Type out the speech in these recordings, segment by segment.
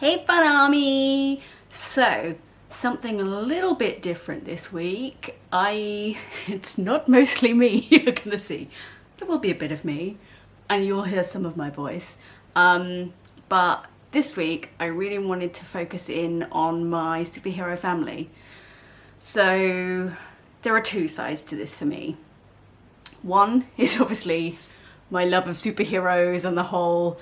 Hey Funami! So, something a little bit different this week. It's not mostly me, you're gonna see. There will be a bit of me, and you'll hear some of my voice. But this week, I really wanted to focus in on my superhero family. So, there are two sides to this for me. One is obviously my love of superheroes and the whole,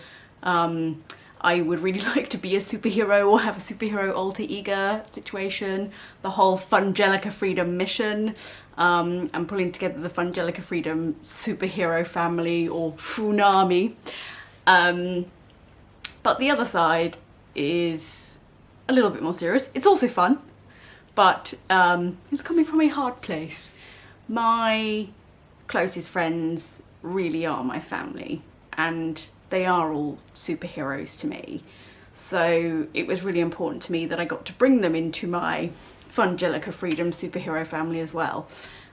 I would really like to be a superhero or have a superhero alter ego situation. The whole Fungelica Freedom mission. I'm pulling together the Fungelica Freedom superhero family, or Funami. But the other side is a little bit more serious. It's also fun, but it's coming from a hard place. My closest friends really are my family, and they are all superheroes to me. So it was really important to me that I got to bring them into my Fungelica Freedom superhero family as well.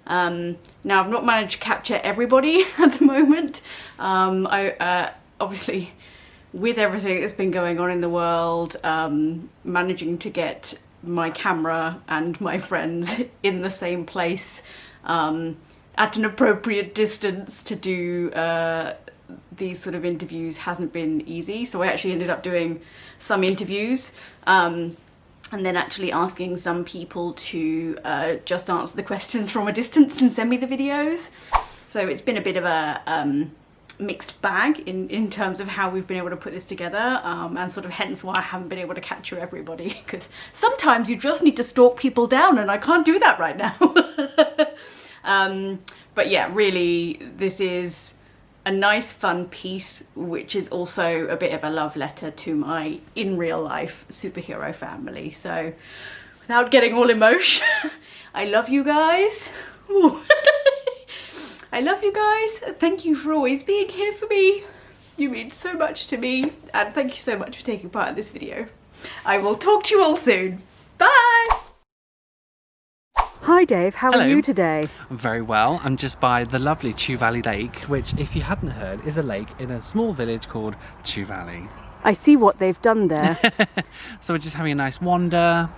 Now I've not managed to capture everybody at the moment. Obviously, with everything that's been going on in the world, managing to get my camera and my friends in the same place at an appropriate distance to do these sort of interviews hasn't been easy. So I actually ended up doing some interviews and then actually asking some people to just answer the questions from a distance and send me the videos. So it's been a bit of a mixed bag in terms of how we've been able to put this together, and sort of hence why I haven't been able to capture everybody, because sometimes you just need to stalk people down and I can't do that right now. But yeah, really, this is a nice fun piece, which is also a bit of a love letter to my in real life superhero family. So without getting all emotion, I love you guys. I love you guys. Thank you for always being here for me. You mean so much to me, and thank you so much for taking part in this video. I will talk to you all soon. Bye! Hi Dave, how Hello. are you today? I'm very well. I'm just by the lovely Chew Valley Lake, which, if you hadn't heard, is a lake in a small village called Chew Valley. I see what they've done there. So we're just having a nice wander,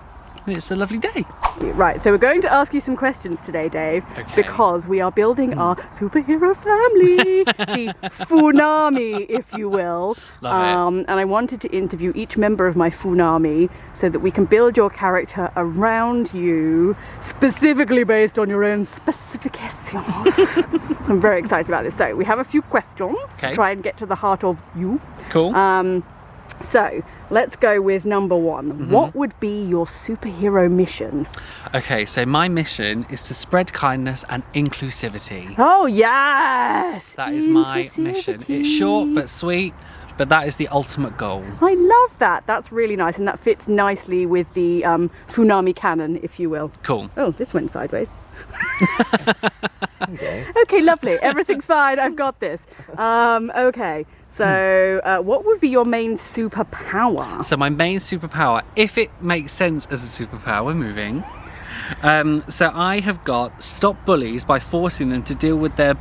and it's a lovely day. Right, so we're going to ask you some questions today, Dave, Okay. because we are building our superhero family, the Funami, if you will. Love it. And I wanted to interview each member of my Funami so that we can build your character around you, specifically based on your own specifications. I'm very excited about this. So we have a few questions to try and get to the heart of you. Cool. So let's go with number one. What would be your superhero mission? Okay, so my mission is to spread kindness and inclusivity. Oh yes! That is my mission. It's short but sweet, but that is the ultimate goal. I love that. That's really nice, and that fits nicely with the Funami canon, if you will. Cool. Oh, this went sideways. Okay, lovely. Everything's fine. I've got this. Okay. So, what would be your main superpower? So my main superpower, if it makes sense as a superpower, we're moving. So I have got stop bullies by forcing them to deal with their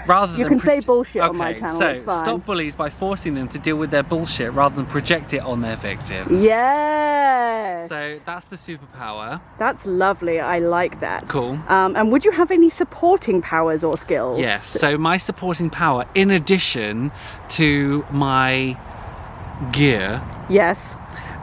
rather than... You can say bullshit on my channel, so it's fine. stop bullies by forcing them to deal with their bullshit rather than project it on their victim. Yes! So that's the superpower. That's lovely. I like that. Cool. And would you have any supporting powers or skills? Yes, so my supporting power, in addition to my gear, Yes.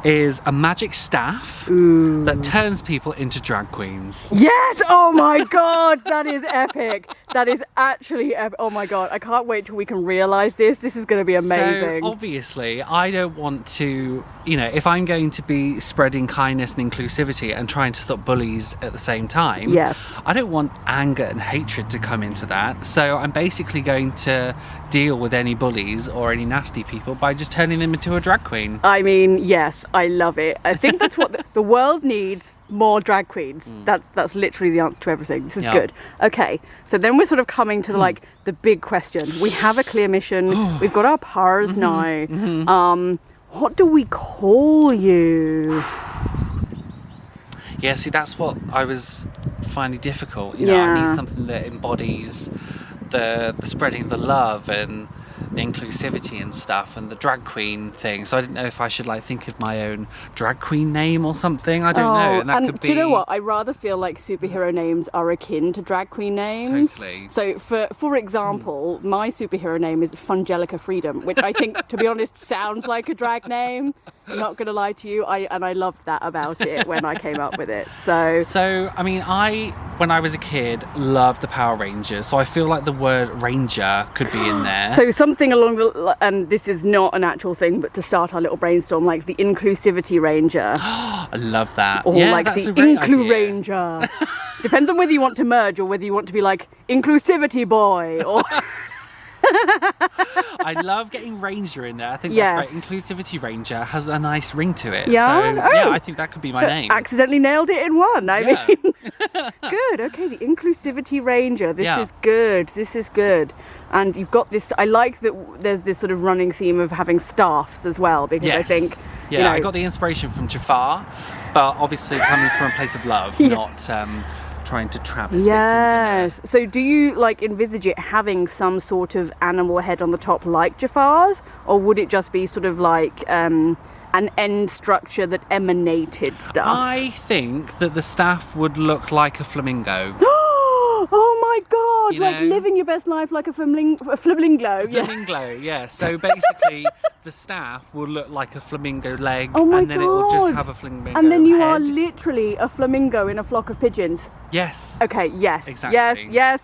is a magic staff Ooh. that turns people into drag queens. Yes! Oh my god, that is epic. That is actually epic. Oh my god, I can't wait till we can realise this. This is going to be amazing. So obviously, I don't want to, you know, if I'm going to be spreading kindness and inclusivity and trying to stop bullies at the same time, Yes. I don't want anger and hatred to come into that. So I'm basically going to deal with any bullies or any nasty people by just turning them into a drag queen. I mean, yes, I love it. I think that's what the world needs. More drag queens. That's literally the answer to everything. This is good. Okay, so then we're sort of coming to like the big question. We have a clear mission. We've got our powers now. What do we call you? Yeah, see, that's what I was finding difficult. You know, I need something that embodies the spreading the love and the inclusivity and stuff and the drag queen thing. So I didn't know if I should like think of my own drag queen name or something. I don't know. And that could be. Do you know what? I rather feel like superhero names are akin to drag queen names. Totally. So for example, my superhero name is Fungelica Freedom, which I think, to be honest, sounds like a drag name. I'm not going to lie to you. I loved that about it when I came up with it. So I mean, when I was a kid, loved the Power Rangers. So I feel like the word ranger could be in there. So something along the, and this is not an actual thing, but to start our little brainstorm, like the Inclusivity Ranger. I love that. Or yeah, like that's the a great Inclu idea. Ranger. Depends on whether you want to merge or whether you want to be like Inclusivity Boy or... I love getting Ranger in there. I think Yes. that's great. Inclusivity Ranger has a nice ring to it. Yeah? So, Oh. yeah, I think that could be my name. Accidentally nailed it in one. I Yeah. mean, good. Okay, the Inclusivity Ranger. This Yeah. is good. This is good. And you've got this. I like that. There's this sort of running theme of having staffs as well, because I Yes. think, Yeah, you know, I got the inspiration from Jafar, but obviously coming from a place of love, Yeah. not trying to trap his victims in yes. So do you like envisage it having some sort of animal head on the top like Jafar's, or would it just be sort of like an end structure that emanated stuff? I think that the staff would look like a flamingo. Oh my god, You like know? living your best life like a flamingo. Yeah. Flamingo, yeah. So basically, the staff will look like a flamingo leg, Oh my and then it will just God. have a flamingo And then you are head. literally a flamingo in a flock of pigeons. Yes. Okay, yes. Exactly. Yes.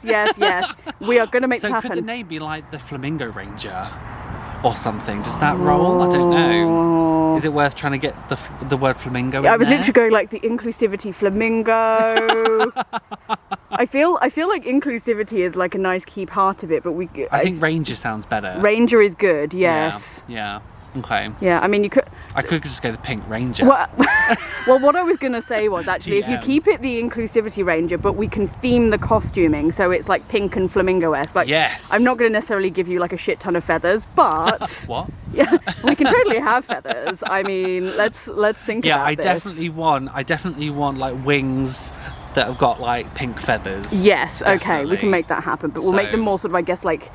We are going to make So it could the happen. name be like the Flamingo Ranger or something? Does that roll? I don't know. Is it worth trying to get the word flamingo in I was there? literally going like the Inclusivity Flamingo. I feel like inclusivity is like a nice key part of it, but I think Ranger sounds better. Ranger is good, yes. Yeah. Okay. Yeah, I mean you could... I could just go the Pink Ranger. Well, what I was going to say was actually if you TM. keep it the Inclusivity Ranger, but we can theme the costuming so it's like pink and flamingo-esque. Like, Yes. I'm not going to necessarily give you like a shit ton of feathers, but What? yeah, we can totally have feathers. I mean, let's think Yeah, about I this. definitely want like wings that have got like pink feathers. Yes, okay, we Definitely. can make that happen, but we'll make So- them more sort of, I guess, like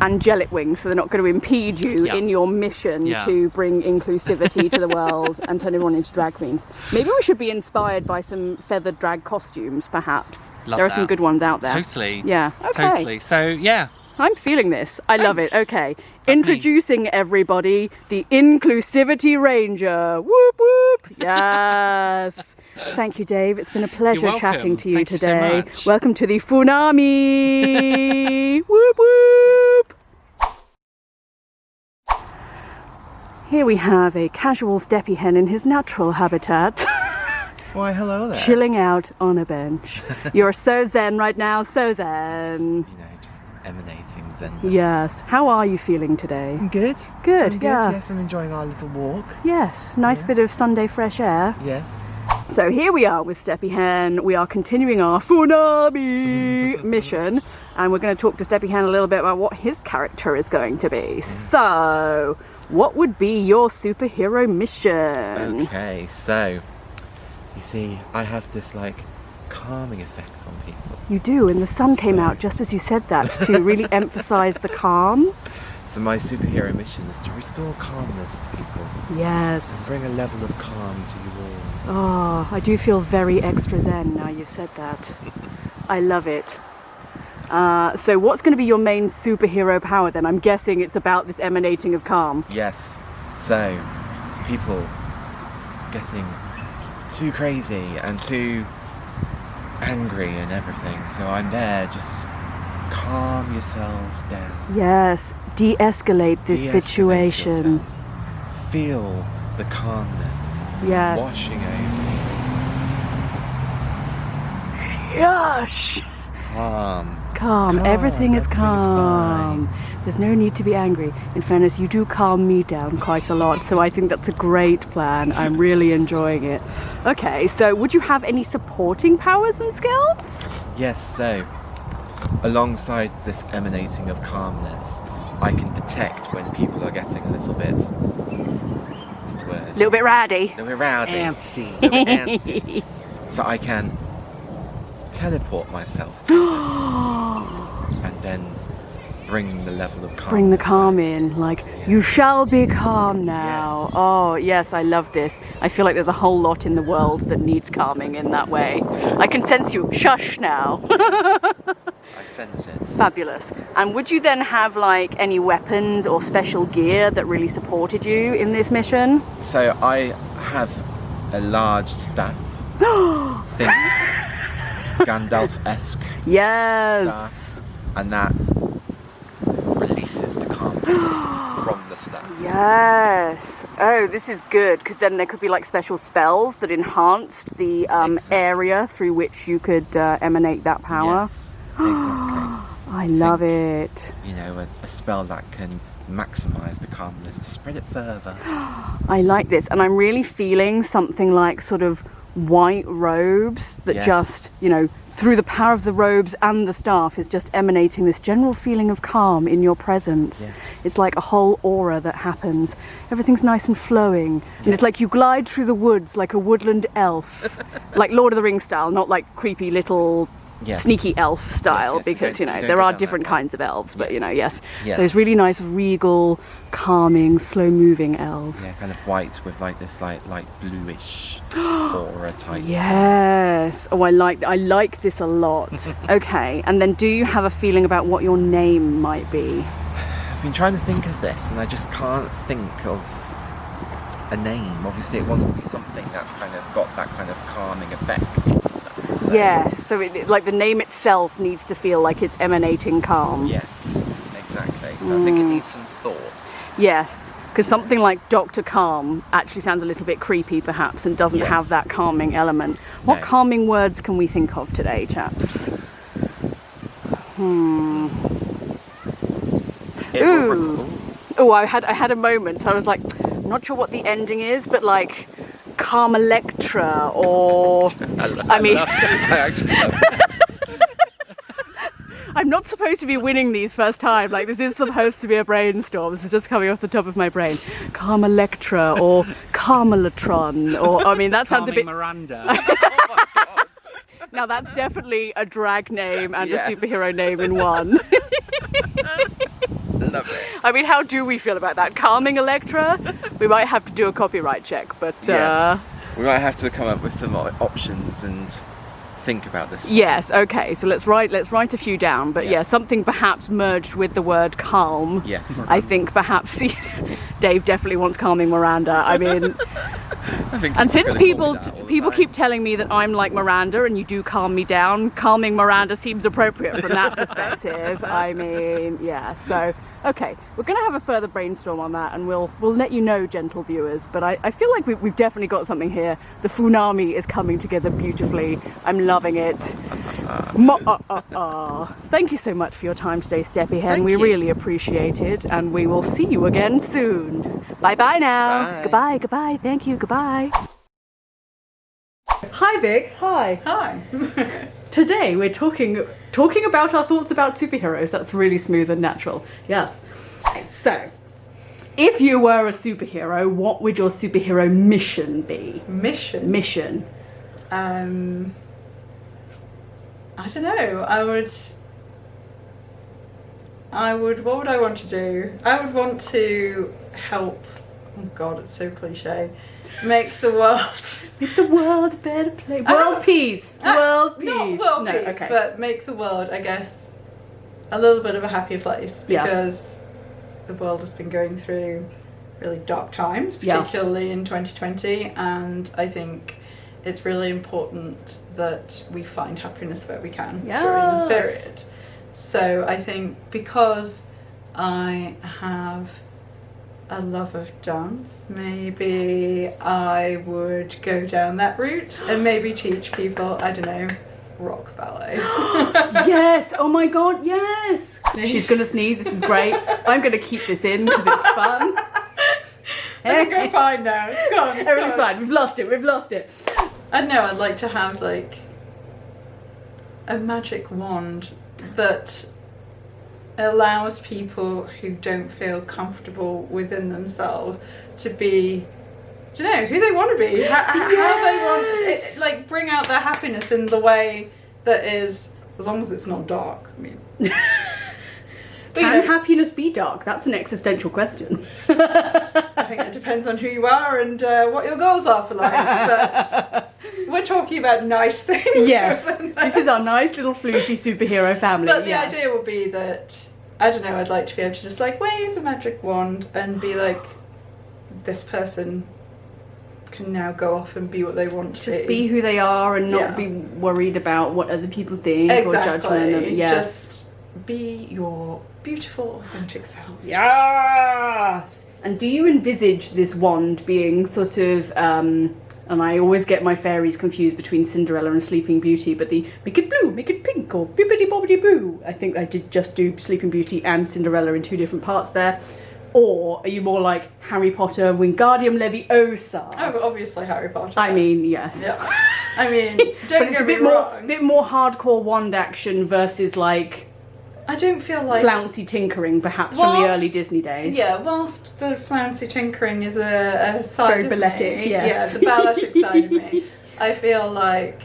angelic wings, so they're not going to impede you Yeah. in your mission Yeah. to bring inclusivity to the world and turn everyone into drag queens. Maybe we should be inspired by some feathered drag costumes, perhaps. Love There are some that. good ones out there. Totally. Yeah, okay. Totally. So yeah. I'm feeling this. I love it. Thanks. Okay. That's me. Introducing everybody, the Inclusivity Ranger. Whoop whoop. Yes. Thank you, Dave. It's been a pleasure welcome. chatting to you Thank you so today. much. Welcome to the Funami. Whoop whoop. Here we have a casual Steppyhen in his natural habitat, Why, hello there. chilling out on a bench. You're so zen right now, so zen. You know, just emanating zen. Yes. How are you feeling today? I'm good. Good, I'm good. yeah. Yes, I'm enjoying our little walk. Yes, nice bit of Sunday fresh air. Yes. So here we are with Steppyhen. We are continuing our Funami mission, and we're going to talk to Steppyhen a little bit about what his character is going to be. So, what would be your superhero mission? Okay, so you see, I have this like calming effect on people. You do, and the sun came So- out just as you said that to really emphasize the calm. So my superhero mission is to restore calmness to people Yes. and bring a level of calm to you all. Oh, I do feel very extra zen now you've said that. I love it. So what's going to be your main superhero power then? I'm guessing it's about this emanating of calm. Yes. So people getting too crazy and too angry and everything. So I'm there, just calm yourselves down. Yes, de-escalate this De-escalate situation. yourself. Feel the calmness Yes. washing over Yes. you. Calm. Calm. Everything is everything is calm. There's no need to be angry. In fairness, you do calm me down quite a lot, so I think that's a great plan. I'm really enjoying it. Okay, so would you have any supporting powers and skills? Yes, so alongside this emanating of calmness, I can detect when people are getting a little bit, what's the word? A little bit ratty. A little bit rowdy. Antsy. A little bit antsy. So I can teleport myself to them and then bring the level of calm. Bring the calm in, like, you shall be calm now. Yes. Oh, yes, I love this. I feel like there's a whole lot in the world that needs calming in that way. I can sense you. Shush now. I sense it. Fabulous. And would you then have like any weapons or special gear that really supported you in this mission? So I have a large staff. Think Gandalf-esque Yes. staff, and that releases the calmness from the staff. Yes. Oh, this is good, because then there could be like special spells that enhanced the Exactly. area through which you could emanate that power. Yes, exactly. I love it. You know, a spell that can maximize the calmness to spread it further. I like this, and I'm really feeling something like sort of white robes that Yes. just, you know, through the power of the robes and the staff is just emanating this general feeling of calm in your presence. Yes. It's like a whole aura that happens. Everything's nice and flowing. And it's like you glide through the woods like a woodland elf. Like Lord of the Rings style, not like creepy little Yes. sneaky elf style, Yes, we because, don't- you know, we don't there go are down different that way. kinds of elves, but, you Yes. know, yes. Yes. Those really nice, regal, calming, slow-moving elves. Yeah, kind of white with like this like bluish aura type. Yes. Oh, I like this a lot. Okay. And then do you have a feeling about what your name might be? I've been trying to think of this and I just can't think of a name. Obviously it wants to be something that's kind of got that kind of calming effect and stuff. So, Yes. So like the name itself needs to feel like it's emanating calm. Yes, exactly. So I think it needs some thought. Yes. Because something like Dr. Calm actually sounds a little bit creepy perhaps and doesn't Yes. have that calming element. What No. calming words can we think of today, chaps? It will Ooh. rec- Oh, I had a moment. I was like, I'm not sure what the ending is, but like Calm Electra or I mean, I actually love it. I'm not supposed to be winning these first time. Like, this is supposed to be a brainstorm. This is just coming off the top of my brain. Calm Electra or Carmelatron or, I mean, that sounds a Calming bit... Miranda. Oh my god. Now, that's definitely a drag name and Yes. a superhero name in one. Love it. I mean, how do we feel about that? Calming Electra? We might have to do a copyright check, but... Yes. We might have to come up with some options and think about this. Yes, okay, so let's write a few down, but yeah, Yes. something perhaps merged with the word calm. Yes. I think perhaps Dave definitely wants calming Miranda. I mean, I think and he's since gonna call me people that all the people time. keep telling me that I'm like Miranda and you do calm me down, calming Miranda seems appropriate from that perspective. I mean, yeah, so okay, we're gonna have a further brainstorm on that and we'll let you know, gentle viewers, but I feel like we've definitely got something here. The Funami is coming together beautifully. I'm loving it. Thank you so much for your time today, Steppyhen. Thank We you. really appreciate it, and we will see you again soon. Bye bye now. Bye. Goodbye, goodbye. Thank you. Goodbye. Hi, Vic. Hi. Hi. Today we're talking about our thoughts about superheroes. That's really smooth and natural. Yes. So, if you were a superhero, what would your superhero mission be? Mission. Mission. I don't know. What would I want to do? I would want to help. Oh God, it's so cliche. Make the world. Make the world a better place. World peace. World peace. Not world No, peace, okay. but make the world, I guess, a little bit of a happier place, Yes. because the world has been going through really dark times, Yes. particularly in 2020, and I think it's really important that we find happiness where we can during this Yes. period. So I think because I have a love of dance, maybe I would go down that route and maybe teach people, I don't know, rock ballet. Yes. Oh my God. Yes. She's gonna sneeze. This is great. I'm gonna keep this in because it's fun. I think I'm fine now. It's gone. It's Everything's gone. fine. We've lost it. We've lost it. I don't know, I'd like to have like a magic wand that allows people who don't feel comfortable within themselves to be, do you know, who they want to be, how they want Yes. it, like bring out their happiness in the way that is, as long as it's not dark. I mean, Can happiness be dark? That's an existential question. I think it depends on who you are and what your goals are for life. But we're talking about nice things. Yes, this is our nice little floofy superhero family. But the idea would be that, I don't know, I'd like to be able to just like wave a magic wand and be like, this person can now go off and be what they want to just be who they are and not be worried about what other people think or judgment. Just be your beautiful, authentic self. Yes! And do you envisage this wand being sort of, and I always get my fairies confused between Cinderella and Sleeping Beauty, but the make it blue, make it pink, or bibbidi bobbidi boo. I think I did just do Sleeping Beauty and Cinderella in 2 different parts there. Or are you more like Harry Potter, Wingardium Leviosa? Oh, obviously Harry Potter. I mean, yes. Yeah. I mean, don't but it's get a bit me wrong. bit more hardcore wand action versus like I don't feel like flouncy tinkering, perhaps from the early Disney days. Yeah, whilst the flouncy tinkering is a side Very of balletic, me, yes. yeah, it's a balletic side of me. I feel like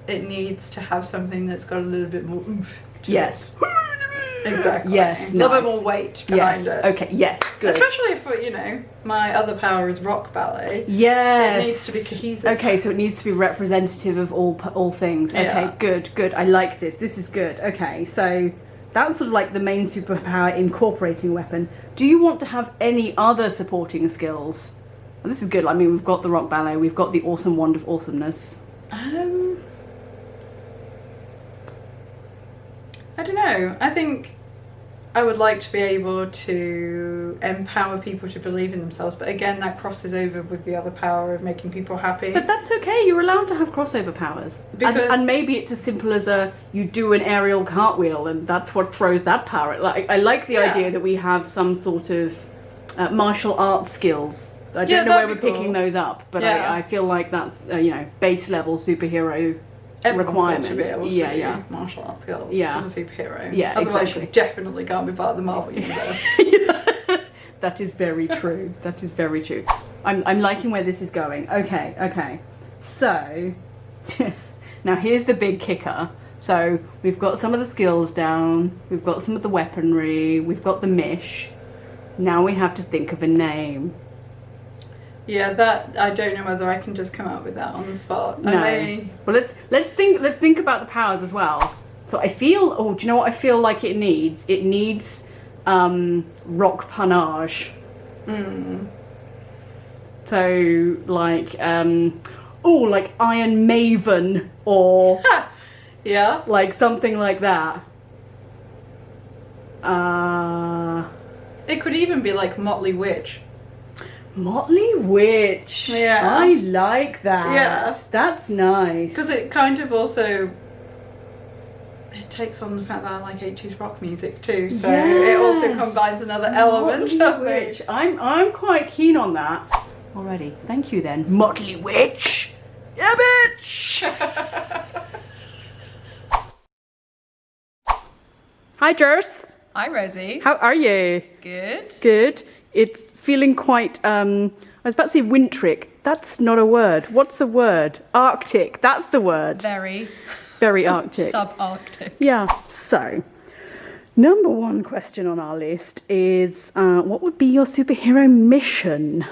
it needs to have something that's got a little bit more oomph to Yes. it. Exactly. Yes, a little bit nice. more weight behind Yes. it. Okay. Yes. Good. Especially if, you know, my other power is rock ballet. Yes. It needs to be cohesive. Okay, so it needs to be representative of all things. Okay, Yeah. good. I like this. This is good. Okay, so that's sort of like the main superpower incorporating weapon. Do you want to have any other supporting skills? And this is good. I mean, we've got the rock ballet, we've got the awesome wand of awesomeness. I don't know. I think I would like to be able to empower people to believe in themselves, but again, that crosses over with the other power of making people happy. But that's okay. You're allowed to have crossover powers. And maybe it's as simple as you do an aerial cartwheel, and that's what throws that power. Like I like the idea that we have some sort of martial arts skills. I don't know where we're picking those up, but I feel like that's you know, base level superhero. Requirements. To be able to do martial arts skills as a superhero. Yeah, otherwise exactly. you definitely can't be part of the Marvel universe. That is very true. That is very true. I'm liking where this is going. Okay. So now here's the big kicker. So we've got some of the skills down, we've got some of the weaponry, we've got the mish. Now we have to think of a name. Yeah, that I don't know whether I can just come up with that on the spot. No. Well, let's think about the powers as well. So I feel, do you know what I feel like it needs? It needs rock panache. So like like Iron Maven or yeah, like something like that. It could even be like Motley Witch. Motley Witch. Yeah. I like that. Yeah. That's nice. Because it kind of also, it takes on the fact that I like 80s rock music too, so it also combines another element of Witch. I'm quite keen on that. Already. Thank you then. Motley Witch. Yeah, bitch. Hi, Jess. Hi, Rosie. How are you? Good. Good. It's feeling quite, I was about to say wintric. That's not a word. What's the word? Arctic. That's the word. Very. Very Arctic. Subarctic. Yeah. So, number one question on our list is, what would be your superhero mission?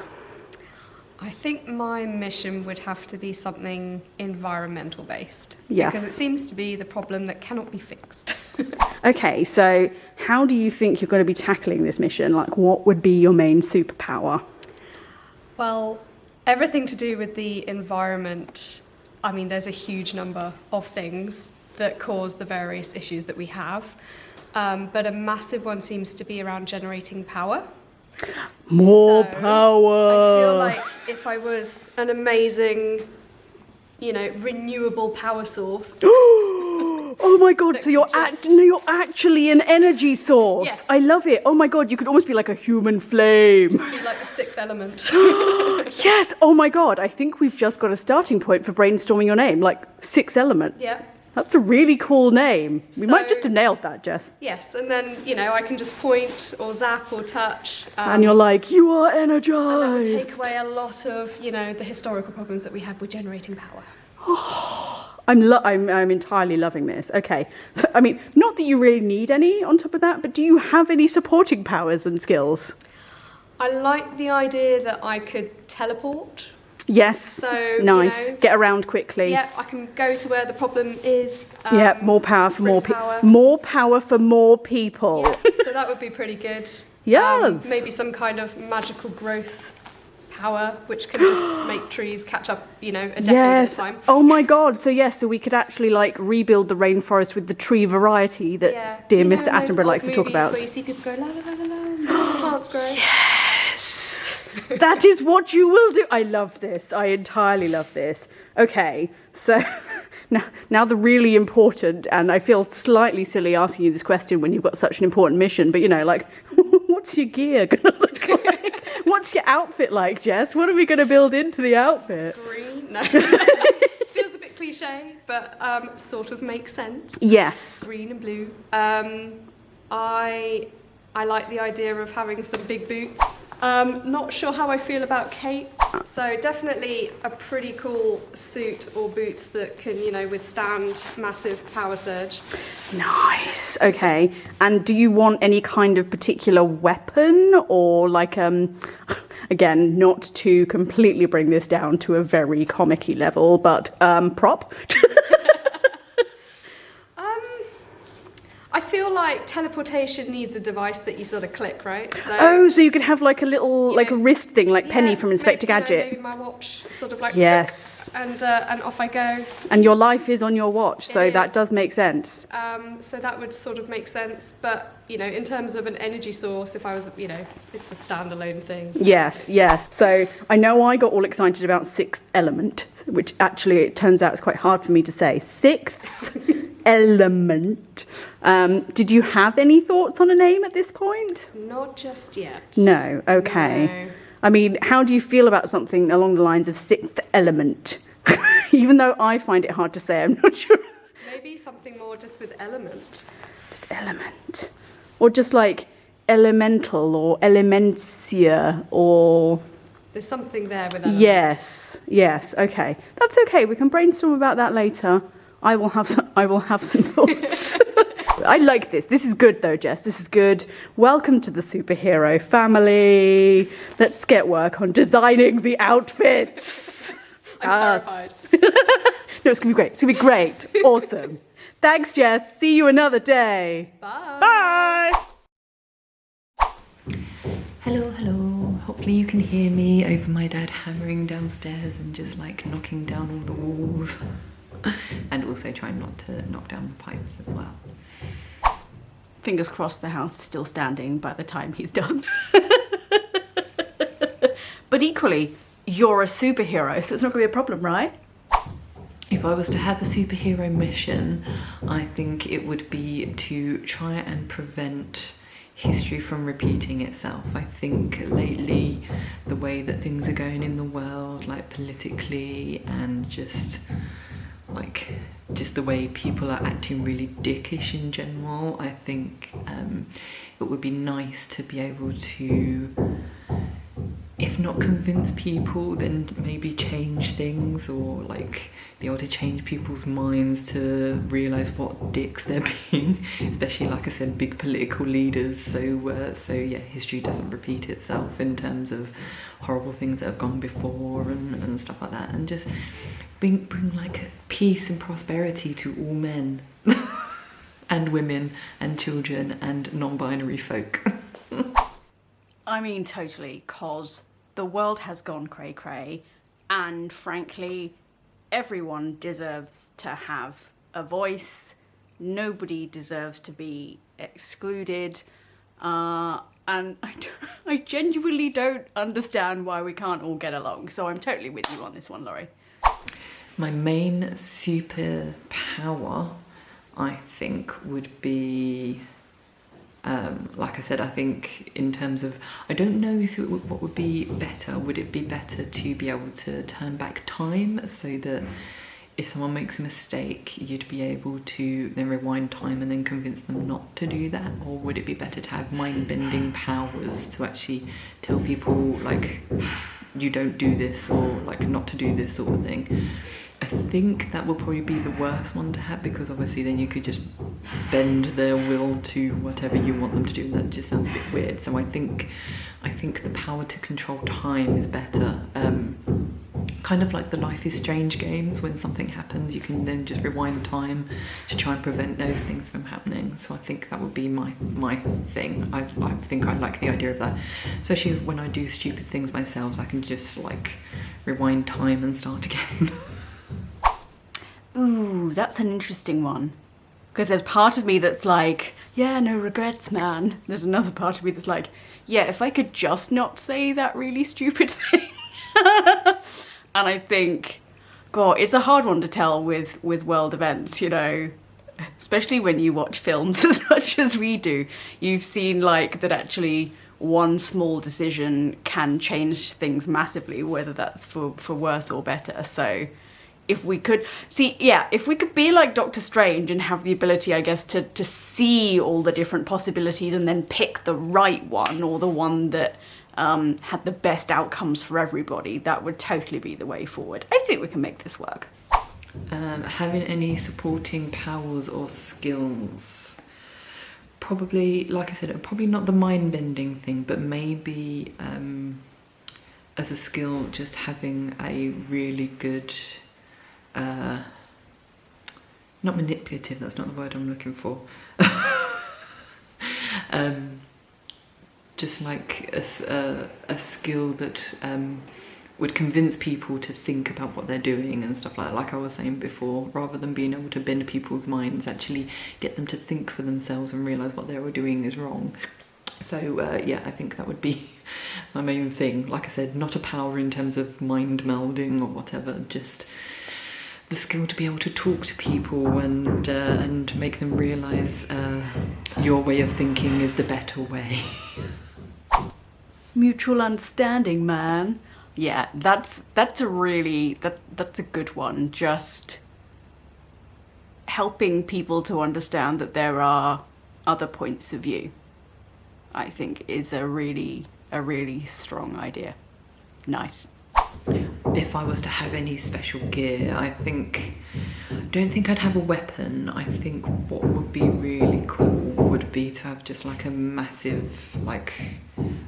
I think my mission would have to be something environmental based. Yes. Because it seems to be the problem that cannot be fixed. Okay, so how do you think you're going to be tackling this mission? Like, what would be your main superpower? Well, everything to do with the environment. I mean, there's a huge number of things that cause the various issues that we have. But a massive one seems to be around generating power. More So, power. I feel like if I was an amazing, renewable power source. Oh my god, That so you're, could you're actually an energy source. Yes. I love it. Oh my god, you could almost be like a human flame. Be like the sixth element. Yes, oh my god, I think we've just got a starting point for brainstorming your name, like 6 element. Yeah. That's a really cool name. We might So- just have nailed that, Jess. Yes, and then, I can just point or zap or touch. And you're like, you are and that would energized. take away a lot of, the historical problems that we have with generating power. I'm entirely loving this. Okay, so I mean, not that you really need any on top of that, but do you have any supporting powers and skills? I like the idea that I could teleport. Yes. So nice. You know, get around quickly. Yeah, I can go to where the problem is. Yeah, more power for more power. people. More power for more people. Yeah, so that would be pretty good. Yes. Maybe some kind of magical growth power, which can just make trees catch up, you know, a decade at a time. Oh my god. So yes, so we could actually like rebuild the rainforest with the tree variety that dear Mr. Attenborough likes to talk about. Where you see people go la la la la la, the plants grow. Yes. That is what you will do. I love this. I entirely love this. Okay, so now the really important, and I feel slightly silly asking you this question when you've got such an important mission, but you know, like, what's your gear going to look like? What's your outfit like, Jess? What are we going to build into the outfit? Green? No. Feels a bit cliche, but sort of makes sense. Yes. Green and blue. I like the idea of having some big boots. Not sure how I feel about capes, so definitely a pretty cool suit or boots that can, you know, withstand massive power surge. Nice. Okay. And do you want any kind of particular weapon or like again, not to completely bring this down to a very comic-y level, but prop? I feel like teleportation needs a device that you sort of click, right? So, so you could have like a little, like a wrist thing, like Penny from Inspector Gadget. Maybe my watch, sort of like. Yes. And off I go. And your life is on your watch, so that does make sense. So that would sort of make sense, but you know, in terms of an energy source, if I was, you know, it's a standalone thing. So. Yes. So I know I got all excited about Sixth Element, which actually it turns out is quite hard for me to say. Sixth Element. Did you have any thoughts on a name at this point? Not just yet. No. Okay. No. I mean, how do you feel about something along the lines of Sixth Element? Even though I find it hard to say, I'm not sure. Maybe something more just with element. Just element. Or just like elemental or elementia or... There's something there with element. Yes, okay. That's okay, we can brainstorm about that later. I will have some thoughts. I like this. This is good though, Jess. This is good. Welcome to the superhero family. Let's get work on designing the outfits. I'm terrified. No, it's going to be great. It's going to be great. Awesome. Thanks, Jess. See you another day. Bye. Bye. Hello. Hopefully you can hear me over my dad hammering downstairs and just like knocking down all the walls. And also trying not to knock down the pipes as well. Fingers crossed the house is still standing by the time he's done. But equally, you're a superhero, so it's not going to be a problem, right? If I was to have a superhero mission, I think it would be to try and prevent history from repeating itself. I think lately the way that things are going in the world, like politically and just the way people are acting really dickish in general, I think it would be nice to be able to, if not convince people, then maybe change things, or like be able to change people's minds to realise what dicks they're being, especially, like I said, big political leaders, so yeah, history doesn't repeat itself in terms of horrible things that have gone before and stuff like that, and just bring like peace and prosperity to all men and women and children and non-binary folk. I mean, totally, cause the world has gone cray-cray, and frankly, everyone deserves to have a voice. Nobody deserves to be excluded. And I genuinely don't understand why we can't all get along. So I'm totally with you on this one, Laurie. My main superpower, I think, would be, like I said, I think in terms of, I don't know if what would be better. Would it be better to be able to turn back time so that if someone makes a mistake, you'd be able to then rewind time and then convince them not to do that? Or would it be better to have mind-bending powers to actually tell people, like, you don't do this, or like not to do this sort of thing? I think that will probably be the worst one to have, because obviously then you could just bend their will to whatever you want them to do, and that just sounds a bit weird. So I think the power to control time is better. Kind of like the Life is Strange games, when something happens you can then just rewind time to try and prevent those things from happening. So I think that would be my thing. I think I like the idea of that, especially when I do stupid things myself. I can just like rewind time and start again. Ooh, that's an interesting one. Because there's part of me that's like, yeah, no regrets, man. There's another part of me that's like, yeah, if I could just not say that really stupid thing. And I think, God, it's a hard one to tell with world events, you know, especially when you watch films as much as we do. You've seen like that actually one small decision can change things massively, whether that's for worse or better. So if we could if we could be like Doctor Strange and have the ability, I guess, to see all the different possibilities and then pick the right one, or the one that had the best outcomes for everybody, that would totally be the way forward. I think we can make this work. Having any supporting powers or skills? Probably, like I said, probably not the mind-bending thing, but maybe as a skill, just having a really good not manipulative, that's not the word I'm looking for. Just like a skill that would convince people to think about what they're doing and stuff like I was saying before, rather than being able to bend people's minds, actually get them to think for themselves and realise what they were doing is wrong. So yeah, I think that would be my main thing. Like I said, not a power in terms of mind melding or whatever, just the skill to be able to talk to people and make them realise your way of thinking is the better way. Mutual understanding, man. Yeah, that's a good one. Just helping people to understand that there are other points of view, I think, is a really strong idea. Nice. If I was to have any special gear, I don't think I'd have a weapon. I think what would be really cool would be to have just like a massive like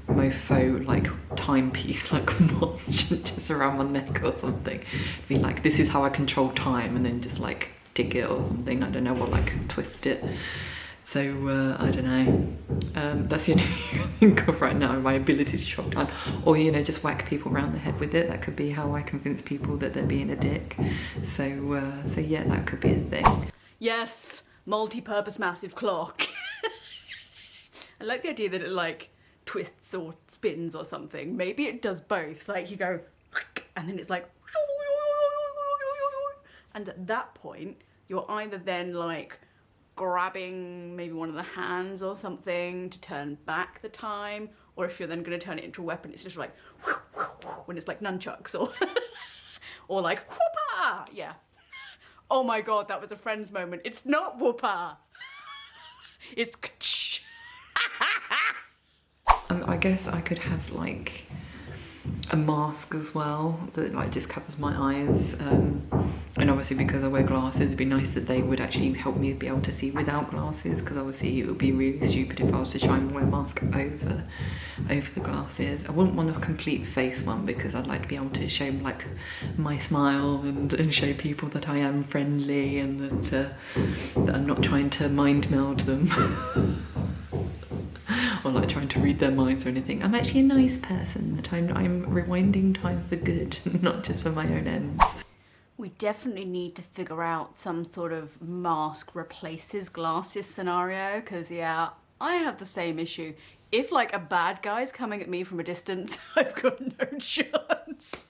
mofo like timepiece, like watch just around my neck or something. Be like, this is how I control time, and then just like tick it or something. I don't know, or like twist it. So I don't know, that's the only thing I can think of right now, my ability to shock time. Or, you know, just whack people around the head with it. That could be how I convince people that they're being a dick. So yeah, that could be a thing. Yes, multi-purpose massive clock. I like the idea that it like twists or spins or something. Maybe it does both. Like you go, and then it's like, and at that point, you're either then like grabbing maybe one of the hands or something to turn back the time, or if you're then going to turn it into a weapon, it's just like when it's like nunchucks or or like whoopah. Yeah. Oh my god, that was a Friends moment. It's not whoopah. It's I guess I could have like a mask as well that like just covers my eyes, and obviously because I wear glasses, it'd be nice that they would actually help me be able to see without glasses, because obviously it would be really stupid if I was to try and wear a mask over the glasses. I wouldn't want a complete face one, because I'd like to be able to show like my smile and show people that I am friendly and that I'm not trying to mind meld them. Or like trying to read their minds or anything. I'm actually a nice person, that I'm rewinding time for good, not just for my own ends. We definitely need to figure out some sort of mask replaces glasses scenario, because yeah, I have the same issue. If like a bad guy's coming at me from a distance, I've got no chance.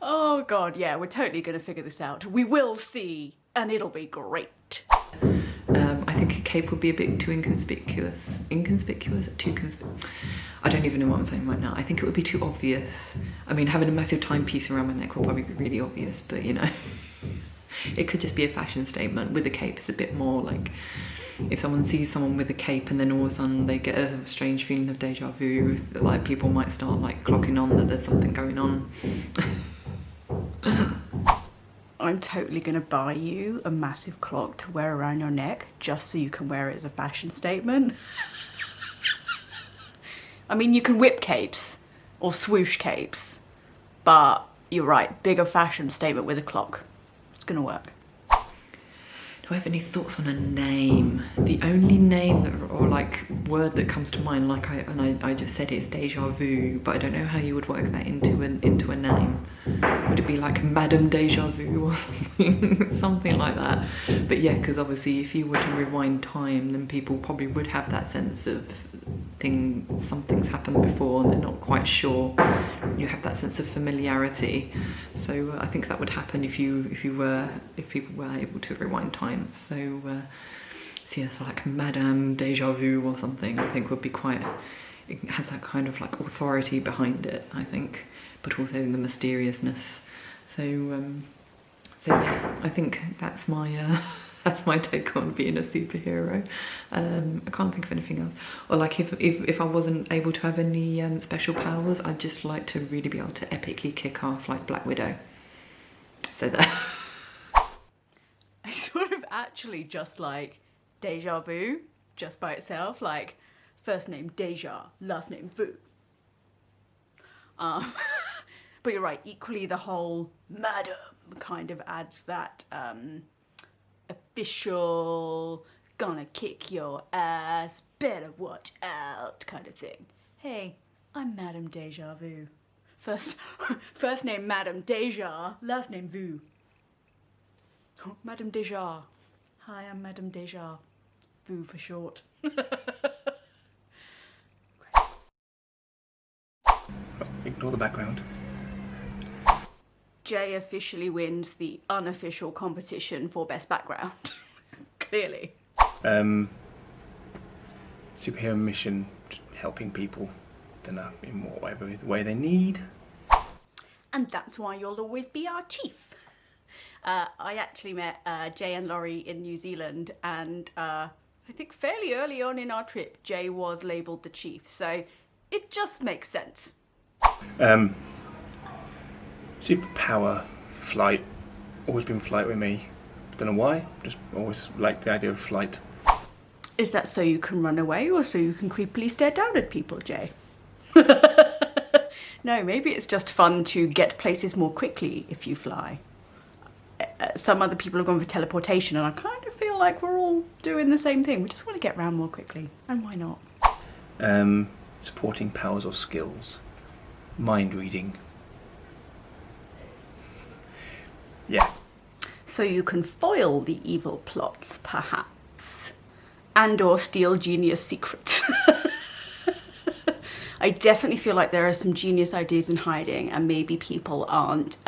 Oh god, yeah, we're totally gonna figure this out. We will see, and it'll be great. I think a cape would be a bit too inconspicuous. I don't even know what I'm saying right now. I think it would be too obvious. I mean, having a massive timepiece around my neck would probably be really obvious, but you know, it could just be a fashion statement. With a cape, it's a bit more like, if someone sees someone with a cape and then all of a sudden they get a strange feeling of deja vu, like people might start like clocking on that there's something going on. I'm totally gonna buy you a massive clock to wear around your neck just so you can wear it as a fashion statement. I mean, you can whip capes or swoosh capes, but you're right, bigger fashion statement with a clock. It's gonna work. Do I have any thoughts on a name? The only name that, or like word that comes to mind, like I just said it, is deja vu, but I don't know how you would work that into a name. Would it be like Madame Deja Vu or something, something like that? But yeah, because obviously if you were to rewind time, then people probably would have that sense of something's happened before and they're not quite sure. You have that sense of familiarity. So I think that would happen if people were able to rewind time. So yeah, so like Madame Deja Vu or something, I think would be quite. It has that kind of like authority behind it, I think, but also the mysteriousness. So yeah, I think that's my that's my take on being a superhero. I can't think of anything else. Or like if I wasn't able to have any special powers, I'd just like to really be able to epically kick ass like Black Widow. So that. I sort of actually just like deja vu, just by itself, like first name Deja, last name Vu. But you're right, equally the whole madam kind of adds that official, gonna kick your ass, better watch out kind of thing. Hey, I'm Madame Deja Vu. First name Madame Deja, last name Vu. Oh, Madame Deja. Hi, I'm Madame Deja. Vu for short. Ignore the background. Jay officially wins the unofficial competition for best background. Clearly. Superhero mission, just helping people, don't know, in whatever way they need. And that's why you'll always be our chief. I actually met Jay and Laurie in New Zealand, and I think fairly early on in our trip, Jay was labelled the chief, so it just makes sense. Superpower, flight, always been flight with me. Don't know why, just always liked the idea of flight. Is that so you can run away or so you can creepily stare down at people, Jay? No, maybe it's just fun to get places more quickly if you fly. Some other people have gone for teleportation, and I kind of feel like we're all doing the same thing. We just want to get around more quickly, and why not? Supporting powers or skills. Mind reading. Yeah. So you can foil the evil plots, perhaps, and or steal genius secrets. I definitely feel like there are some genius ideas in hiding, and maybe people aren't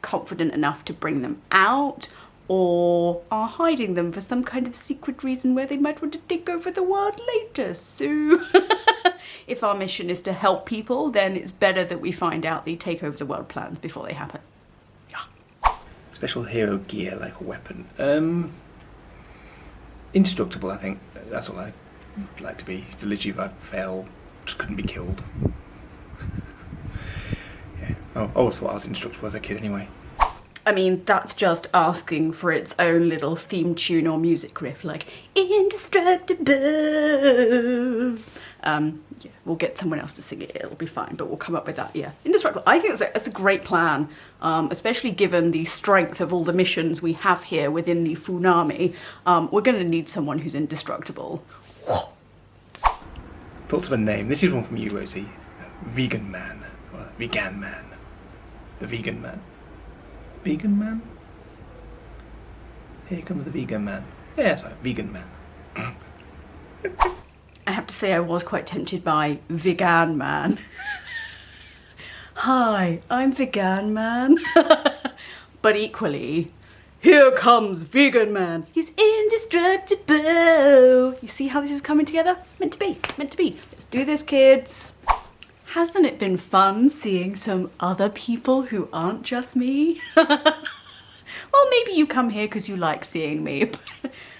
confident enough to bring them out, or are hiding them for some kind of secret reason where they might want to take over the world later. So if our mission is to help people, then it's better that we find out the take over the world plans before they happen. Yeah. Special hero gear, like a weapon. Indestructible, I think. That's what I'd like to be. Literally, if I fail, just couldn't be killed. Yeah. I always thought I was indestructible as a kid anyway. I mean, that's just asking for its own little theme tune or music riff, like indestructible. Yeah, we'll get someone else to sing it, it'll be fine, but we'll come up with that, yeah. Indestructible, I think that's a great plan, especially given the strength of all the missions we have here within the Funami. We're gonna need someone who's indestructible. Thoughts of a name. This is one from you, Rosie. Vegan man. Or ve-gan man. The vegan man. Vegan man? Here comes the vegan man. Yeah, sorry, vegan man. I have to say I was quite tempted by ve-gan man. Hi, I'm ve-gan man. But equally, here comes vegan man. He's indestructible. You see how this is coming together? Meant to be, meant to be. Let's do this, kids. Hasn't it been fun seeing some other people who aren't just me? Well, maybe you come here because you like seeing me.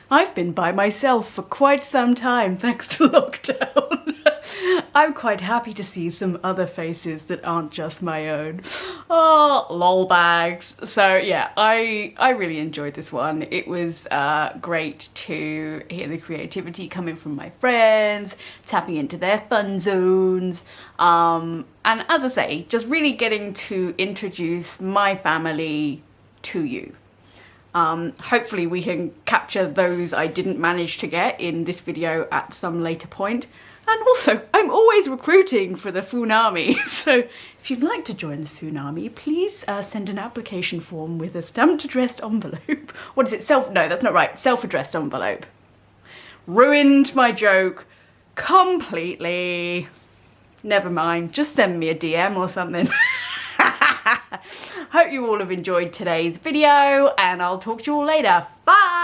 I've been by myself for quite some time, thanks to lockdown. I'm quite happy to see some other faces that aren't just my own. Oh, lol bags. So yeah, I really enjoyed this one. It was great to hear the creativity coming from my friends, tapping into their fun zones. And as I say, just really getting to introduce my family to you. Hopefully we can capture those I didn't manage to get in this video at some later point. And also, I'm always recruiting for the Funami, so if you'd like to join the Funami, please send an application form with a stamped addressed envelope. What is it? No, that's not right. Self-addressed envelope. Ruined my joke completely. Never mind, just send me a DM or something. Hope you all have enjoyed today's video, and I'll talk to you all later. Bye!